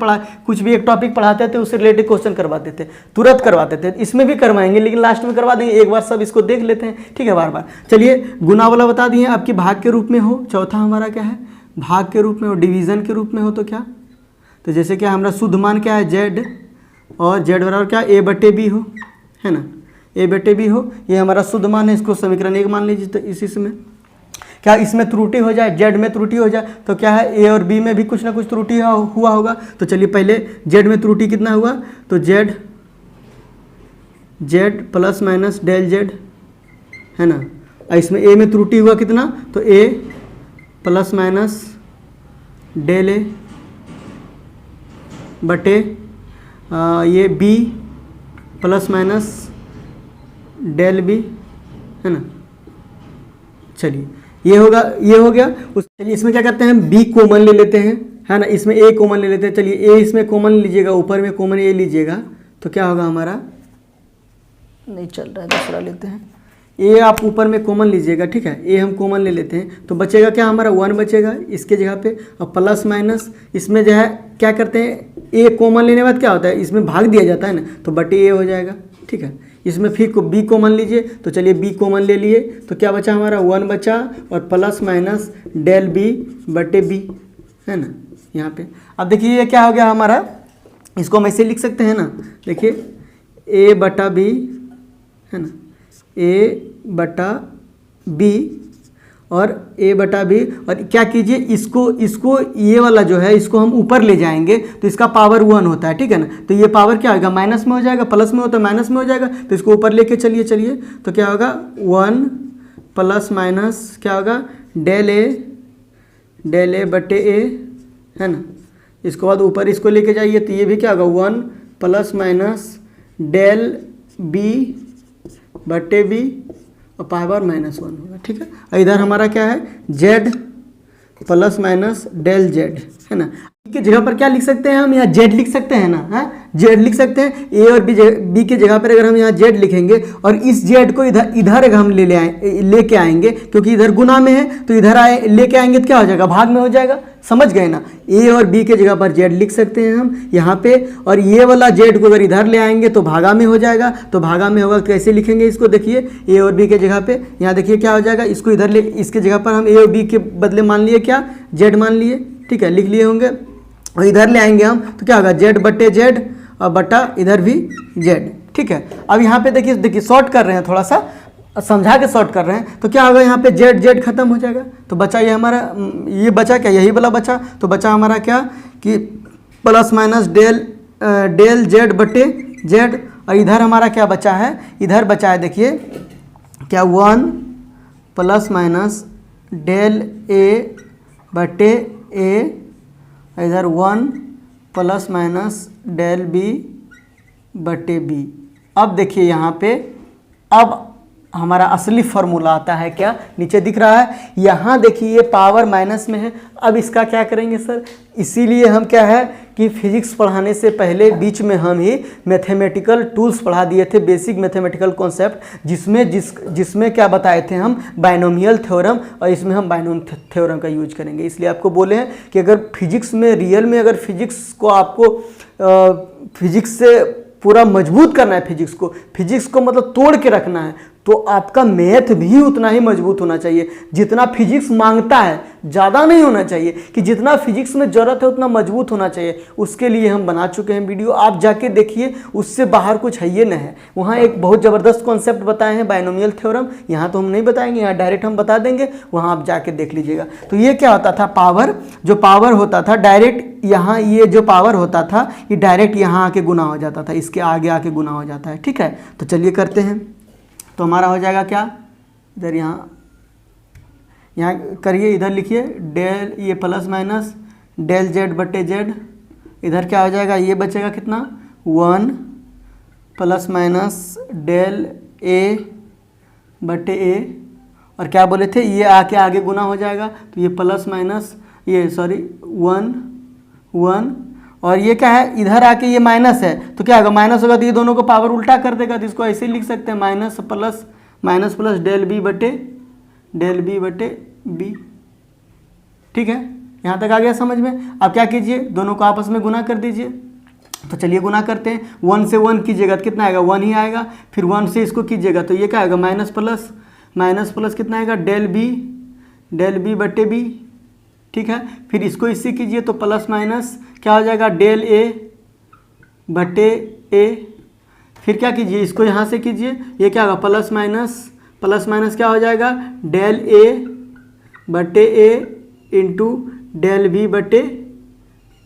कुछ भी एक टॉपिक पढ़ाते थे, उससे रिलेटेड क्वेश्चन करवाते थे, तुरंत करवाते थे। इसमें भी करवाएंगे, लेकिन लास्ट में करवा देंगे, एक बार सब इसको देख लेते हैं, ठीक है, बार बार। चलिए गुना वाला बता दिए, आपकी भाग के रूप में हो, चौथा हमारा क्या है, भाग के रूप में हो, डिवीज़न के रूप में हो, तो क्या, तो जैसे क्या हमारा शुद्ध मान क्या है, जेड, और जेड बराबर क्या, ए बटे बी हो, है ना, ए बटे बी हो, ये हमारा शुद्ध मान है, इसको समीकरण 1 मान लीजिए। तो इसी में क्या इसमें त्रुटि हो जाए, जेड में त्रुटि हो जाए, तो क्या है, ए और बी में भी कुछ ना कुछ त्रुटि हुआ होगा। तो चलिए पहले जेड में त्रुटि कितना हुआ, तो Z plus minus del Z, है ना। इसमें ए में त्रुटि हुआ कितना, तो A plus minus del A बटे ये B plus minus del B, है ना। चलिए ये हो गया। चलिए इसमें क्या करते हैं, बी कॉमन ले लेते हैं, है ना, इसमें ए कॉमन ले लेते हैं। चलिए ए इसमें कॉमन लीजिएगा, ऊपर में कॉमन ए लीजिएगा, तो क्या होगा हमारा, नहीं चल रहा है, दूसरा लेते हैं, ए आप ऊपर में कॉमन लीजिएगा, ठीक है, ए हम कॉमन ले लेते हैं तो बचेगा क्या हमारा 1 बचेगा इसके जगह पे, और प्लस माइनस इसमें जो है क्या करते हैं ए कॉमन लेने के बाद क्या होता है इसमें भाग दिया जाता है ना, तो बटे ए हो जाएगा, ठीक है। इसमें फिर बी कॉमन लीजिए, तो चलिए बी कॉमन ले लिए तो क्या बचा हमारा 1 बचा, और प्लस माइनस डेल बी बटे बी, है ना यहाँ पे। अब देखिए ये क्या हो गया हमारा, इसको हम ऐसे लिख सकते हैं ना, देखिए ए बटा बी, है ना, ए बटा बी और ए बटा बी, और क्या कीजिए इसको ये वाला जो है इसको हम ऊपर ले जाएंगे तो इसका पावर 1 होता है, ठीक है ना, तो ये पावर क्या होगा माइनस में हो जाएगा, प्लस में होता है माइनस में हो जाएगा, तो इसको ऊपर लेके चलिए तो क्या होगा 1 प्लस माइनस क्या होगा डेल ए बटे ए, है ना। इसके बाद ऊपर इसको लेके जाइए तो ये भी क्या होगा 1 प्लस माइनस डेल बी बटे बी और पावर -1 होगा, ठीक है। और इधर हमारा क्या है Z plus minus del Z, है ना। की जगह पर क्या लिख सकते हैं हम, यहाँ जेड लिख सकते हैं ना, है जेड लिख सकते हैं। ए और बी की जगह पर अगर हम यहाँ जेड लिखेंगे और इस जेड को इधर हम लेके आएंगे, क्योंकि इधर गुना में है तो इधर लेके आएंगे तो क्या हो जाएगा भाग में हो जाएगा, समझ गए ना। ए और बी के जगह पर जेड लिख सकते हैं हम यहाँ पे, और ये वाला जेड को अगर इधर ले आएंगे तो भागा में हो जाएगा, तो भागा में होगा तो कैसे लिखेंगे इसको, देखिए ए और बी के जगह पे यहाँ देखिए क्या हो जाएगा, इसको इधर ले, इसके जगह पर हम ए और बी के बदले मान लिए क्या जेड मान लिए, ठीक है, लिख लिए होंगे। और इधर ले आएंगे हम तो क्या होगा जेड बटे जेड और बटा इधर भी जेड, ठीक है। अब यहाँ पे देखिए शॉर्ट कर रहे हैं, थोड़ा सा समझा के शॉर्ट कर रहे हैं, तो क्या होगा यहाँ पे जेड खत्म हो जाएगा, तो बचा ये हमारा, ये बचा क्या यही वाला बचा, तो बचा हमारा क्या कि प्लस माइनस डेल जेड बटे जेड, और इधर हमारा क्या बचा है, इधर बचा है देखिए क्या 1 प्लस माइनस डेल ए बटे ए, इधर 1 प्लस माइनस डेल बी बटे बी। अब देखिए यहाँ पे अब हमारा असली फॉर्मूला आता है, क्या नीचे दिख रहा है, यहाँ देखिए ये पावर माइनस में है। अब इसका क्या करेंगे सर, इसीलिए हम क्या है कि फिजिक्स पढ़ाने से पहले बीच में हम ही मैथमेटिकल टूल्स पढ़ा दिए थे, बेसिक मैथमेटिकल कॉन्सेप्ट, जिसमें क्या बताए थे हम बाइनोमियल थ्योरम, और इसमें हम बाइनोमियल थ्योरम का यूज करेंगे। इसलिए आपको बोले हैं कि अगर फिजिक्स में रियल में अगर फिजिक्स को आपको फिजिक्स से पूरा मजबूत करना है, फिजिक्स को मतलब तोड़ के रखना है, तो आपका मैथ भी उतना ही मजबूत होना चाहिए जितना फिजिक्स मांगता है, ज़्यादा नहीं होना चाहिए कि जितना फिजिक्स में ज़रूरत है उतना मजबूत होना चाहिए। उसके लिए हम बना चुके हैं वीडियो, आप जाके देखिए, उससे बाहर कुछ है ये नहीं है। वहाँ एक बहुत ज़बरदस्त कॉन्सेप्ट बताए हैं बाइनोमियल थ्योरम, यहाँ तो हम नहीं बताएंगे, यहाँ डायरेक्ट हम बता देंगे, वहाँ आप जाके देख लीजिएगा। तो ये क्या होता था, पावर जो पावर होता था डायरेक्ट यहाँ, ये जो पावर होता था ये डायरेक्ट यहाँ आके गुना हो जाता था, इसके आगे आके गुना हो जाता है, ठीक है। तो चलिए करते हैं, तो हमारा हो जाएगा क्या, इधर यहाँ करिए, इधर लिखिए डेल ये प्लस माइनस डेल जेड बटे जेड, इधर क्या हो जाएगा ये बचेगा कितना 1 प्लस माइनस डेल ए बटे ए, और क्या बोले थे ये आके आगे गुना हो जाएगा, तो ये प्लस माइनस ये 1 और ये क्या है इधर आके ये माइनस है, तो क्या होगा माइनस होगा तो ये दोनों को पावर उल्टा कर देगा, तो इसको ऐसे लिख सकते हैं माइनस प्लस डेल बी बटे बी, ठीक है। यहाँ तक आ गया समझ में। अब क्या कीजिए, दोनों को आपस में गुना कर दीजिए, तो चलिए गुना करते हैं। 1 से 1 कीजिएगा तो कितना आएगा 1 ही आएगा, फिर 1 से इसको कीजिएगा तो ये क्या आएगा माइनस प्लस कितना आएगा डेल बी बटे बी, ठीक है। फिर इसको इससे कीजिए तो प्लस माइनस क्या हो जाएगा डेल ए बटे ए, फिर क्या कीजिए इसको यहाँ से कीजिए, ये क्या होगा प्लस माइनस क्या हो जाएगा डेल ए बटे ए इंटू डेल बी बटे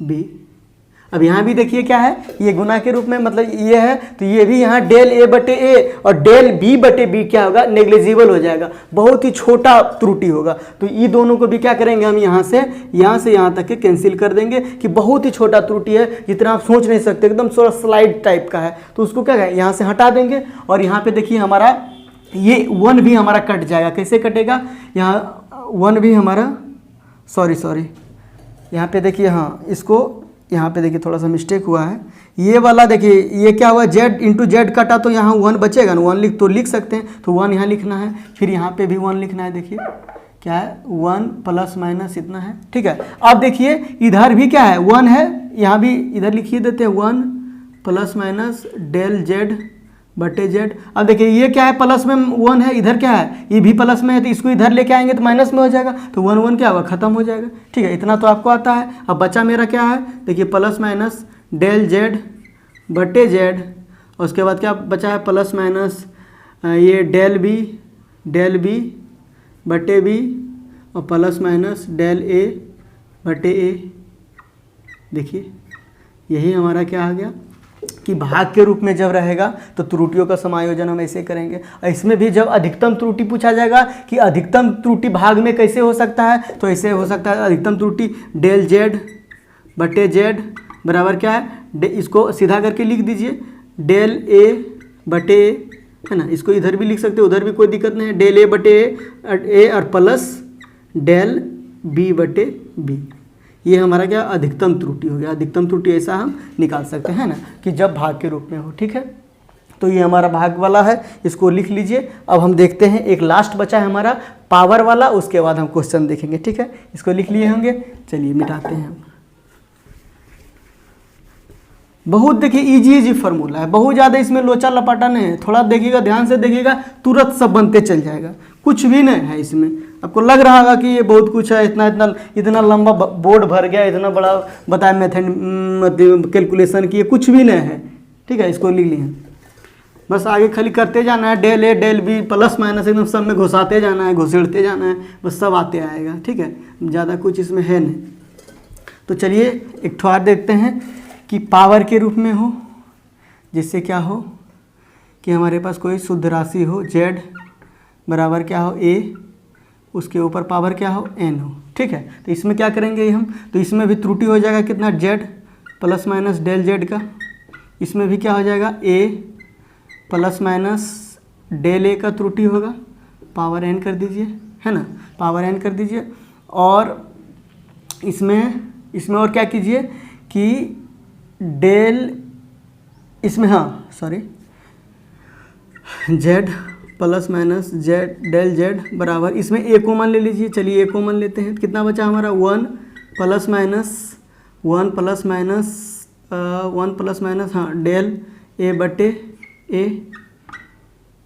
बी। अब यहाँ भी देखिए क्या है, ये गुना के रूप में मतलब ये है, तो ये भी यहाँ डेल ए बटे ए और डेल बी बटे बी क्या होगा नेग्लिजिबल हो जाएगा, बहुत ही छोटा त्रुटि होगा। तो ये दोनों को भी क्या करेंगे हम यहाँ से यहाँ तक के कैंसिल कर देंगे कि बहुत ही छोटा त्रुटि है, जितना आप सोच नहीं सकते, एकदम थोड़ा स्लाइड टाइप का है, तो उसको क्या है यहाँ से हटा देंगे। और यहाँ पे देखिए हमारा ये 1 भी हमारा कट जाएगा, कैसे कटेगा, यहाँ 1 भी हमारा सॉरी यहाँ पे देखिए, हाँ इसको यहाँ पे देखिए थोड़ा सा मिस्टेक हुआ है, ये वाला देखिए ये क्या हुआ, जेड इंटू जेड कटा तो यहाँ 1 बचेगा ना, 1 लिख सकते हैं, तो 1 यहाँ लिखना है, फिर यहाँ पे भी 1 लिखना है। देखिए क्या है 1 प्लस माइनस इतना है, ठीक है। अब देखिए इधर भी क्या है 1 है, यहाँ भी इधर लिखिए देते हैं 1 प्लस माइनस डेल जेड बटे जेड। अब देखिए ये क्या है प्लस में 1 है, इधर क्या है ये भी प्लस में है, तो इसको इधर लेके आएंगे तो माइनस में हो जाएगा, तो 1 1 क्या होगा खत्म हो जाएगा, ठीक है। इतना तो आपको आता है। अब बचा मेरा क्या है, देखिए प्लस माइनस डेल जेड बटे जेड, उसके बाद क्या बचा है प्लस माइनस ये डेल बी बटे बी और प्लस माइनस डेल ए बटे ए। देखिए यही हमारा क्या आ गया कि भाग के रूप में जब रहेगा तो त्रुटियों का समायोजन हम ऐसे करेंगे। और इसमें भी जब अधिकतम त्रुटि पूछा जाएगा कि अधिकतम त्रुटि भाग में कैसे हो सकता है, तो ऐसे हो सकता है अधिकतम त्रुटि डेल जेड बटे जेड बराबर क्या है, इसको सीधा करके लिख दीजिए डेल ए बटे ए, है ना। इसको इधर भी लिख सकते हो, उधर भी कोई दिक्कत नहीं है, डेल ए बटे ए और प्लस डेल बी बटे बी। ये हमारा क्या अधिकतम त्रुटि हो गया। अधिकतम त्रुटि ऐसा हम निकाल सकते हैं ना कि जब भाग के रूप में हो, ठीक है। तो ये हमारा भाग वाला है, इसको लिख लीजिए। अब हम देखते हैं एक लास्ट बचा है हमारा पावर वाला, उसके बाद हम क्वेश्चन देखेंगे, ठीक है। इसको लिख लिए होंगे, चलिए मिटाते हैं हम। बहुत देखिए इजी फार्मूला है, बहुत ज़्यादा इसमें लोचा लपाटा नहीं है, थोड़ा देखिएगा ध्यान से देखिएगा तुरंत सब बनते चल जाएगा, कुछ भी नहीं है इसमें। आपको लग रहा होगा कि ये बहुत कुछ है, इतना लंबा बोर्ड भर गया, इतना बड़ा बताया मेथड कैलकुलेशन की, कुछ भी नहीं है, ठीक है। इसको लिख लिए, बस आगे खाली करते जाना है, del A del B plus minus एकदम सब में घुसाते जाना है, घुसेड़ते जाना है, बस सब आते आएगा, ठीक है। ज़्यादा कुछ इसमें है नहीं। तो चलिए एक ठोर देखते हैं कि पावर के रूप में हो, जिससे क्या हो कि हमारे पास कोई शुद्ध राशि हो, जेड बराबर क्या हो ए, उसके ऊपर पावर क्या हो एन हो, ठीक है। तो इसमें क्या करेंगे हम, तो इसमें भी त्रुटि हो जाएगा कितना Z plus minus del Z का, इसमें भी क्या हो जाएगा A plus minus del A का त्रुटि होगा, पावर एन कर दीजिए, है ना, पावर एन कर दीजिए। और इसमें और क्या कीजिए कि डेल इसमें Z plus minus Z del Z बराबर इसमें ए कॉमन ले लीजिए। चलिए ए कॉमन लेते हैं, कितना बचा हमारा 1 प्लस माइनस हाँ डेल ए बटे ए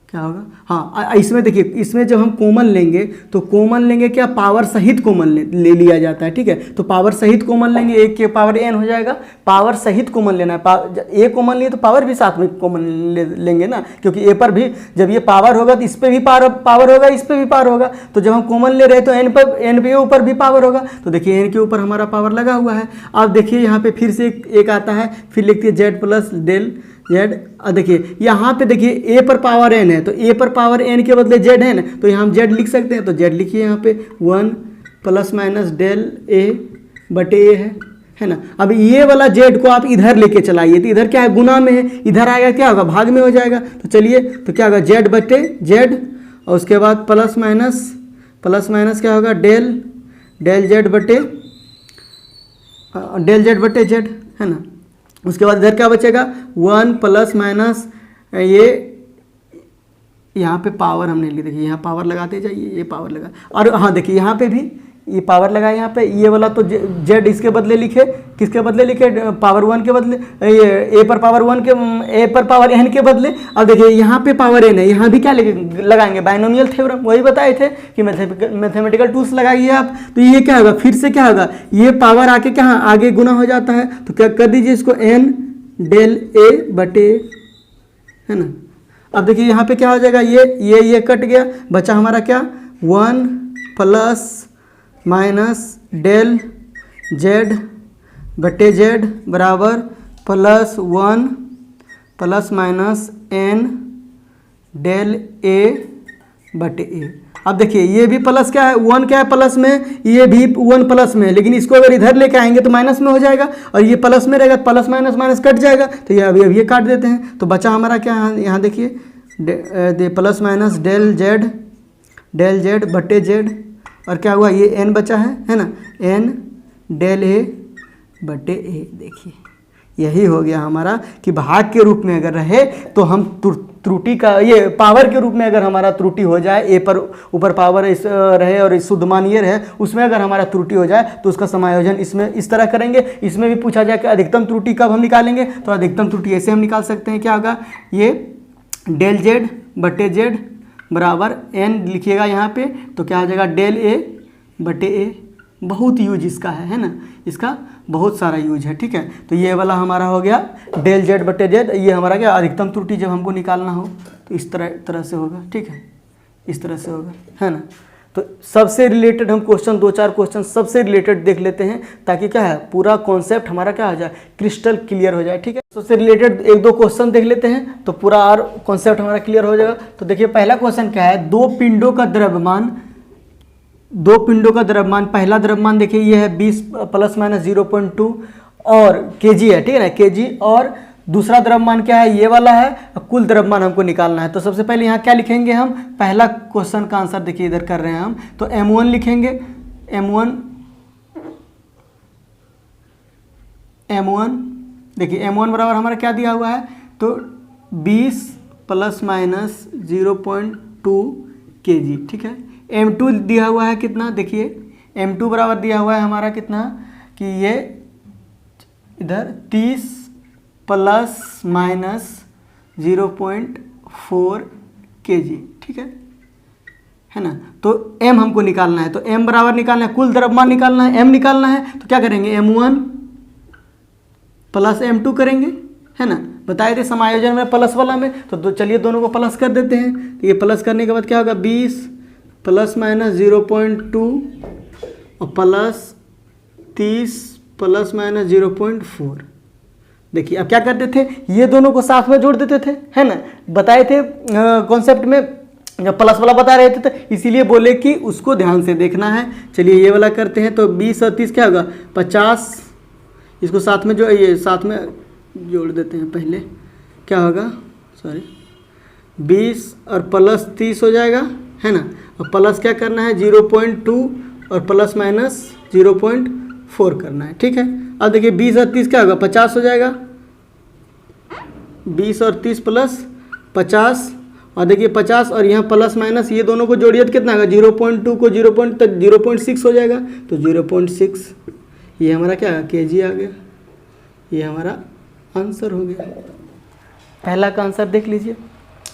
क्या होगा, हाँ इसमें देखिए, इसमें जब हम कॉमन लेंगे तो कॉमन लेंगे क्या पावर सहित कॉमन ले लिया जाता है, ठीक है। तो पावर सहित कॉमन लेंगे, एक के पावर एन हो जाएगा, पावर सहित कॉमन लेना है, ए कॉमन लिए तो पावर भी साथ में कॉमन लेंगे ना, क्योंकि ए पर भी जब ये पावर होगा तो इस पर भी पावर होगा, इस पर भी पावर होगा। तो जब हम कॉमन ले रहे हैं तो एन पे ऊपर भी पावर होगा, तो देखिए एन के ऊपर हमारा पावर लगा हुआ है। अब देखिए यहाँ पे फिर से एक आता है, फिर लिखते हैं जेड प्लस डेल जेड। देखिए यहाँ पे देखिए ए पर पावर एन है, तो ए पर पावर एन के बदले जेड है ना, तो यहाँ हम जेड लिख सकते हैं। तो जेड लिखिए यहाँ पे 1 प्लस माइनस डेल ए बटे ए है ना। अब ये वाला जेड को आप इधर लेके चलाइए, तो इधर क्या है गुना में है, इधर आएगा क्या होगा भाग में हो जाएगा। तो चलिए तो क्या होगा जेड बटे जेड, और उसके बाद प्लस माइनस क्या होगा डेल जेड बटे जेड, है ना। उसके बाद इधर क्या बचेगा 1 प्लस माइनस ये यहाँ पे पावर हमने ली, देखिए यहाँ पावर लगाते जाइए, ये पावर लगा, और हाँ देखिए यहाँ पे भी ये पावर लगाए, यहाँ पे ये वाला तो जेड इसके बदले लिखे, किसके बदले लिखे पावर 1 के बदले, ये ए पर पावर 1 के ए पर पावर एन के बदले। अब देखिए यहाँ पे पावर एन है, यहाँ भी क्या लगाएंगे बाइनोमियल थ्योरम, वही बताए थे कि मैथमेटिकल टूल्स लगाइए आप। तो ये क्या होगा फिर से क्या होगा, ये पावर आके क्या आगे गुना हो जाता है, तो क्या कर दीजिए इसको एन डेल ए बटे, है ना। अब देखिए यहाँ पे क्या हो जाएगा, ये कट गया, बचा हमारा क्या 1 प्लस माइनस डेल जेड बटे जेड बराबर plus 1 plus minus N del A बटे ए। अब देखिए ये भी प्लस क्या है 1 क्या है प्लस में, ये भी 1 प्लस में है, लेकिन इसको अगर इधर लेके आएंगे तो माइनस में हो जाएगा, और ये प्लस में रहेगा, प्लस माइनस कट जाएगा, तो ये अभी ये काट देते हैं। तो बचा हमारा क्या यहाँ देखिए प्लस माइनस डेल जेड बटे जेड, और क्या हुआ ये n बचा है ना, n डेल ए बटे ए। देखिए यही हो गया हमारा कि भाग के रूप में अगर रहे तो हम त्रुटि का, ये पावर के रूप में अगर हमारा त्रुटि हो जाए, ए पर ऊपर पावर इस रहे और इस शुद्ध मान ये रहे, उसमें अगर हमारा त्रुटि हो जाए तो उसका समायोजन इसमें इस तरह करेंगे। इसमें भी पूछा जाए कि अधिकतम त्रुटि कब हम निकालेंगे, तो अधिकतम त्रुटि ऐसे हम निकाल सकते हैं, क्या होगा, ये डेल जेड बटे जेड बराबर एन लिखिएगा यहाँ पे, तो क्या हो जाएगा डेल ए बटे ए। बहुत यूज इसका है ना, इसका बहुत सारा यूज है, ठीक है। तो ये वाला हमारा हो गया डेल जेड बटे जेड, ये हमारा क्या अधिकतम त्रुटि जब हमको निकालना हो तो इस तरह से होगा, ठीक है, इस तरह से होगा, है ना। तो सबसे रिलेटेड हम क्वेश्चन 2-4 क्वेश्चन सबसे रिलेटेड देख लेते हैं, ताकि क्या है पूरा कॉन्सेप्ट हमारा क्या हो जाए, क्रिस्टल क्लियर हो जाए, ठीक है। सबसे रिलेटेड 1-2 क्वेश्चन देख लेते हैं तो पूरा और कॉन्सेप्ट हमारा क्लियर हो जाएगा। तो देखिए पहला क्वेश्चन क्या है, दो पिंडों का द्रव्यमान, पहला द्रव्यमान देखिए ये है 20 ± 0.2 और केजी है, ठीक है ना, केजी, और दूसरा द्रव्यमान क्या है, ये वाला है, कुल द्रव्यमान हमको निकालना है। तो सबसे पहले यहाँ क्या लिखेंगे हम, पहला क्वेश्चन का आंसर देखिए इधर कर रहे हैं हम, तो m1 लिखेंगे, m1 देखिए m1 बराबर हमारा क्या दिया हुआ है, तो 20 ± 0.2 kg, ठीक है। m2 दिया हुआ है कितना, देखिए m2 बराबर दिया हुआ है हमारा कितना, कि ये इधर 30 ± 0.4 kg, ठीक है ना। तो m हमको निकालना है, तो m बराबर निकालना है, कुल द्रव्यमान निकालना है, m निकालना है, तो क्या करेंगे m1 + m2 करेंगे, है ना। बताए थे समायोजन में प्लस वाला में, तो चलिए दोनों को प्लस कर देते हैं। तो ये प्लस करने के बाद क्या होगा, 20 ± 0.2 और प्लस 30 ± 0.4। देखिए अब क्या करते थे, ये दोनों को साथ में जोड़ देते थे, है ना। बताए थे कॉन्सेप्ट में प्लस वाला बता रहे थे, तो इसीलिए बोले कि उसको ध्यान से देखना है। चलिए ये वाला करते हैं, तो 20 और 30 क्या होगा, 50, इसको साथ में ये साथ में जोड़ देते हैं पहले, क्या होगा, सॉरी 20 और प्लस 30 हो जाएगा, है ना। और प्लस क्या करना है 0.2 और प्लस माइनस 0.4 करना है, ठीक है। अब देखिए 20 और 30 क्या होगा, 50 हो जाएगा, 20 और 30 प्लस 50, और देखिए 50 और यहाँ प्लस माइनस ये दोनों को जोड़िए तो कितना होगा, 0.2 को 0.6 हो जाएगा, तो 0.6 ये हमारा क्या है, केजी आ गया। ये हमारा आंसर हो गया। पहला का आंसर देख लीजिए,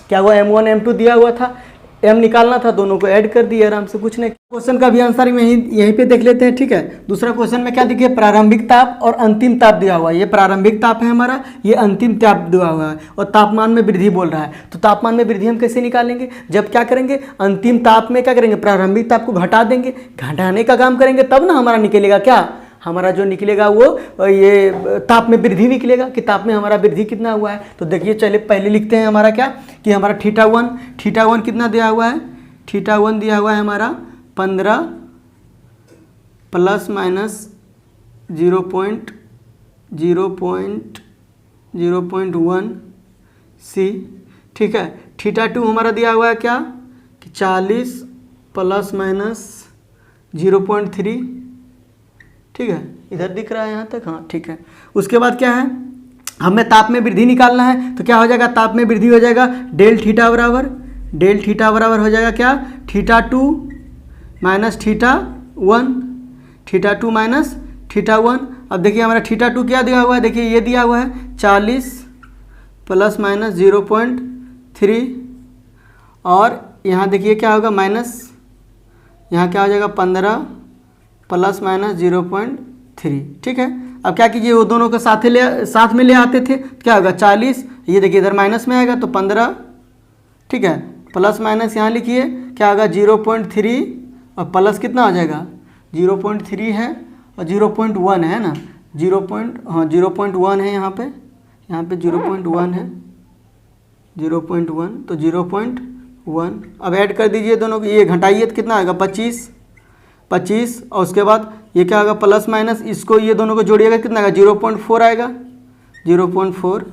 क्या वो m1 m2 दिया हुआ था, m निकालना था, दोनों को ऐड कर दिए आराम से, कुछ नहीं। क्वेश्चन का भी आंसर यहीं पे देख लेते हैं, ठीक है। दूसरा क्वेश्चन में क्या देखिए, प्रारंभिक ताप और अंतिम ताप दिया हुआ है। ये प्रारंभिक ताप है हमारा, ये अंतिम ताप दिया हुआ है, और तापमान में वृद्धि बोल रहा है। तो तापमान में वृद्धि हम कैसे निकालेंगे, जब क्या करेंगे, अंतिम ताप में क्या करेंगे, प्रारंभिक ताप को घटा देंगे, घटाने का काम करेंगे, तब ना हमारा निकलेगा क्या, हमारा जो निकलेगा वो ये ताप में वृद्धि निकलेगा, कि ताप में हमारा वृद्धि कितना हुआ है। तो देखिए चलिए पहले लिखते हैं हमारा क्या, कि हमारा θ1 कितना दिया हुआ है, θ1 दिया हुआ है हमारा 15 ± 0.1 C, ठीक है। θ2 हमारा दिया हुआ है क्या, कि 40 ± 0.3, ठीक है, इधर दिख रहा है यहाँ तक, हाँ ठीक है। उसके बाद क्या है, हमें ताप में वृद्धि निकालना है, तो क्या हो जाएगा, ताप में वृद्धि हो जाएगा डेल थीटा बराबर हो जाएगा क्या, θ2 माइनस θ1, θ2 माइनस θ1। अब देखिए हमारा θ2 क्या दिया हुआ है, देखिए ये दिया हुआ है 40 ± 0.3, और यहाँ देखिए क्या होगा माइनस, यहाँ क्या हो जाएगा 15 ± 0.3, ठीक है। अब क्या कीजिए, वो दोनों को साथ में ले आते थे, क्या होगा 40, ये देखिए इधर माइनस में आएगा तो 15, ठीक है, प्लस माइनस यहाँ लिखिए क्या होगा 0.3, और प्लस कितना हो जाएगा 0.3 है और 0.1 है ना, 0.1 है यहाँ पे 0.1 है, 0.1, तो 0.1। अब ऐड कर दीजिए दोनों को, ये घटाइए तो कितना आएगा 25, और उसके बाद ये क्या होगा प्लस माइनस, इसको ये दोनों को जोड़िएगा कितना आएगा 0.4 आएगा, 0.4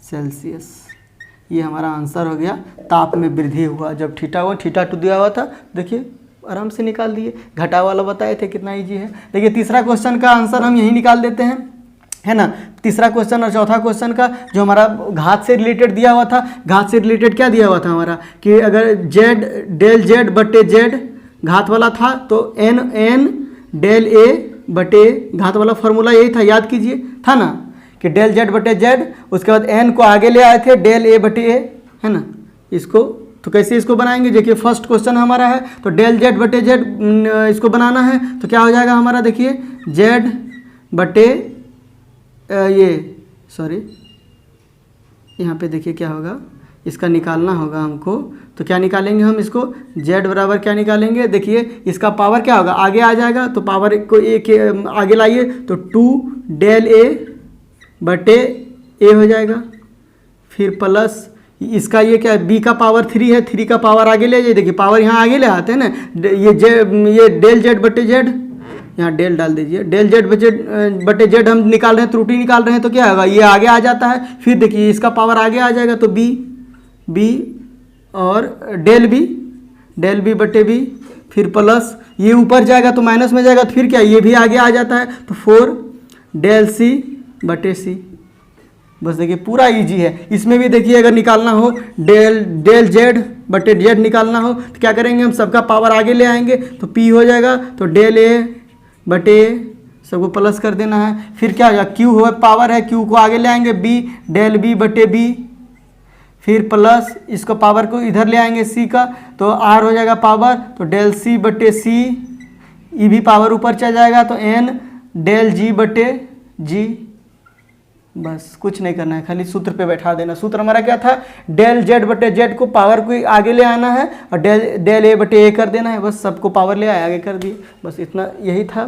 सेल्सियस। ये हमारा आंसर हो गया, ताप में वृद्धि हुआ जब θ1 θ2 दिया हुआ था। देखिए आराम से निकाल दिए, घटा वाला बताए थे कितना ईजी है। देखिए तीसरा क्वेश्चन का आंसर हम यही निकाल देते हैं, है ना। तीसरा क्वेश्चन और चौथा क्वेश्चन का जो हमारा घात से रिलेटेड दिया हुआ था, घात से रिलेटेड क्या दिया हुआ था हमारा कि अगर जेड डेल जेड बटे जेड घात वाला था तो एन डेल ए बटे घात वाला फॉर्मूला यही था, याद कीजिए, था ना कि डेल जेड बटे जेड, उसके बाद एन को आगे ले आए थे डेल ए बटे ए, है ना। इसको तो कैसे इसको बनाएंगे, देखिए फर्स्ट क्वेश्चन हमारा है तो डेल जेड बटे जेड इसको बनाना है तो क्या हो जाएगा हमारा, देखिए जेड बटे यहाँ पे देखिए क्या होगा, इसका निकालना होगा हमको, तो क्या निकालेंगे हम इसको, z बराबर क्या निकालेंगे, देखिए इसका पावर क्या होगा, आगे आ जाएगा तो पावर को एक आगे लाइए तो 2 डेल ए बटे ए हो जाएगा, फिर प्लस इसका ये क्या है, b का पावर 3 है, 3 का पावर आगे ले जाइए, देखिए पावर यहाँ आगे ले आते हैं ना, ये डेल जेड बटे जेड, यहाँ डेल डाल दीजिए, डेल जेड बटे जेड हम निकाल रहे हैं, त्रुटि निकाल रहे हैं तो क्या होगा, ये आगे आ जाता है, फिर देखिए इसका पावर आगे आ जाएगा तो बी और डेल बी बटे बी, फिर प्लस ये ऊपर जाएगा तो माइनस में जाएगा तो फिर क्या, ये भी आगे आ जाता है तो 4 डेल सी बटे सी। बस देखिए पूरा इजी है। इसमें भी देखिए अगर निकालना हो डेल जेड बटे जेड निकालना हो तो क्या करेंगे, हम सबका पावर आगे ले आएंगे तो p हो जाएगा, तो डेल ए बटे सबको प्लस कर देना है, फिर क्या हो जाएगा, q हो पावर है, q को आगे ले आएंगे b डेल b बटे b, फिर प्लस इसको पावर को इधर ले आएंगे c का तो r हो जाएगा पावर, तो डेल c बटे c, e भी पावर ऊपर चल जाएगा तो n डेल g बटे g। बस कुछ नहीं करना है, खाली सूत्र पे बैठा देना। सूत्र हमारा क्या था, डेल जेड बटे जेड को पावर को आगे ले आना है और डेल ए बटे ए कर देना है, बस सबको पावर ले आए आगे कर दिए, बस इतना यही था।